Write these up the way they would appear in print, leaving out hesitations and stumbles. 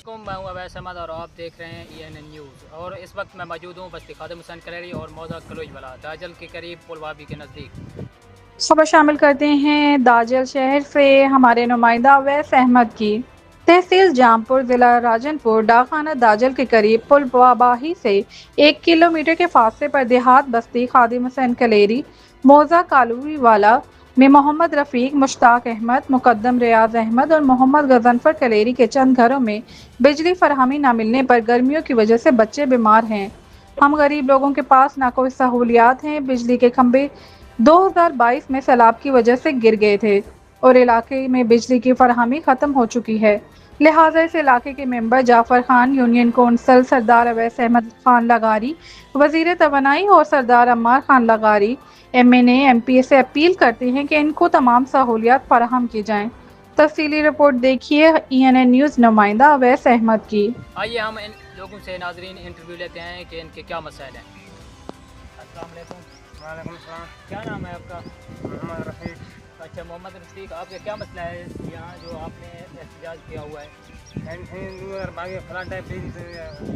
मैं हूं अवैस अहमद और आप देख रहे हैं ENN न्यूज़। और इस वक्त मैं मौजूद हूं बस्ती खादिम हुसैन कलेरी और मौजा कलोज वाला दाजल के करीब पुलवाबी के नज़दीक। खबर शामिल करते हैं दाजल शहर से हमारे नुमाइंदा अवैस अहमद की। तहसील जामपुर, जिला राजनपुर, डाकखाना दाजल के करीब पुलवाबाही से 1 किलोमीटर के फासले पर देहात बस्ती खादिम हुसैन कलेरी मौजा कालूरी वाला में मोहम्मद रफ़ीक, मुश्ताक अहमद, मुकद्दम रियाज अहमद और मोहम्मद गजनफर कलेरी के चंद घरों में बिजली फराहमी न मिलने पर गर्मियों की वजह से बच्चे बीमार हैं। हम गरीब लोगों के पास ना कोई सहूलियात हैं। बिजली के खंभे 2022 में सैलाब की वजह से गिर गए थे और इलाके में बिजली की फराहमी खत्म हो चुकी है। लिहाजा इस इलाके के member Jafar Khan, union council Sardar Awais Ahmed Khan Lagari, वजीर तवानाई और सरदार अम्मार खान लगारी MNA MP से अपील करते हैं कि इनको तमाम सहूलियात फराहम की जाएं। तफसीली रिपोर्ट देखिए ENN न्यूज़ नुमाइंदा अवैस अहमद की। आइए हम इन लोगों से नाजरीन इंटरव्यू लेते हैं कि इनके क्या मसाइल हैं। अस्सलाम वालेकुम। वालेकुम सलाम। क्या नाम है आपका? मोहम्मद रफ़ीक। अच्छा, मोहम्मद रफ़ीक, आपका क्या मसला है यहाँ जो आपने एहतजाज किया हुआ है? बाकी फ्लड है,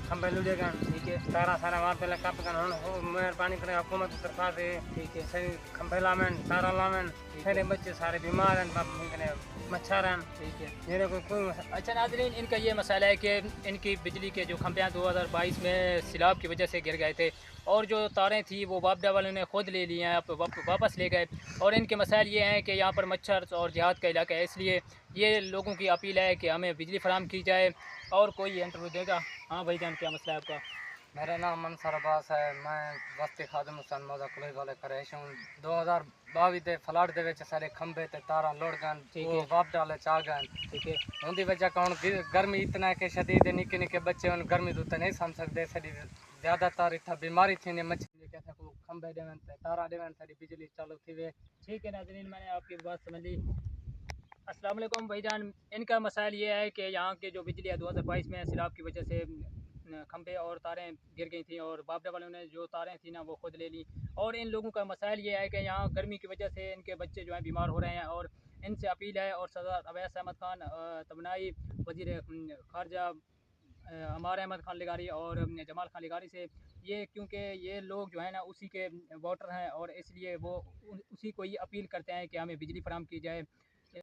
खंबे लुढ़ेगा, ठीक है, सारा वार पे कप कर मेहरबानी करे हुकूमत की तरफा से ठीक है, सही खंबे लावन, तारा लावन। सारे बच्चे सारे बीमार हैं, मच्छर हैं। ठीक है। मेरे को कोई अच्छा नाजरीन, इनका ये मसाला है कि इनकी बिजली के जो खंभे 2022 में सैलाब की वजह से गिर गए थे और जो तारें थी वो बापडा वालों ने खुद ले ली हैं, वापस ले गए। और इनके मसाइल ये हैं कि यहाँ पर मच्छर और देहात का इलाका है, इसलिए ये लोगों की अपील है कि हमें बिजली फराहम की जाए। और कोई इंटरव्यू देगा? हाँ भाई जान, क्या मसला है आपका? मेरा नाम मंसूर अब्बास है। मैं बस्ती खादिम हुसैन मौजा कॉलेज वाले करेश हूँ। 2022 ਦੇ ਫਲੱਡ ਦੇ ਵਿੱਚ ਸਾਰੇ ਖੰਭੇ ਤੇ ਤਾਰਾਂ ਲੁੜ ਗਏ, ठीक ਉਹ है, ਵਾਪ डाले चा गए। ठीक है, ਉਹਦੀ ਵਜ੍ਹਾ ਕਾਰਨ गर्मी इतना है कि शदीद है, निके निके बच्चे उन गर्मी तो उतना नहीं समझ सकते। सारी ज़्यादातर इतना बीमारी थी ने मच्छर कैसे को खंभे देवन ते तारा देवन सारी बिजली चालू थी वे। ठीक है नाजरीन, मैंने आपकी बात समझ ली। अस्सलाम वालेकुम भाईजान, इनका मसाइल ये है कि यहाँ के जो बिजली है 2022 में सैलाब की वजह से खंभे और तारें गिर गई थी और बापडा वालों ने जो तारें थी ना वो खुद ले ली। और इन लोगों का मसाइल ये है कि यहाँ गर्मी की वजह से इनके बच्चे जो हैं बीमार हो रहे हैं। और इनसे अपील है और सरदार अवैस अहमद खान तवानाई, वजीर खारजा अमार अहमद खान लगारी और जमाल खान लगारी से, ये क्योंकि ये लोग जो है ना उसी के वोटर हैं और इसलिए वो उसी को ही अपील करते हैं कि हमें बिजली फराहम की जाए।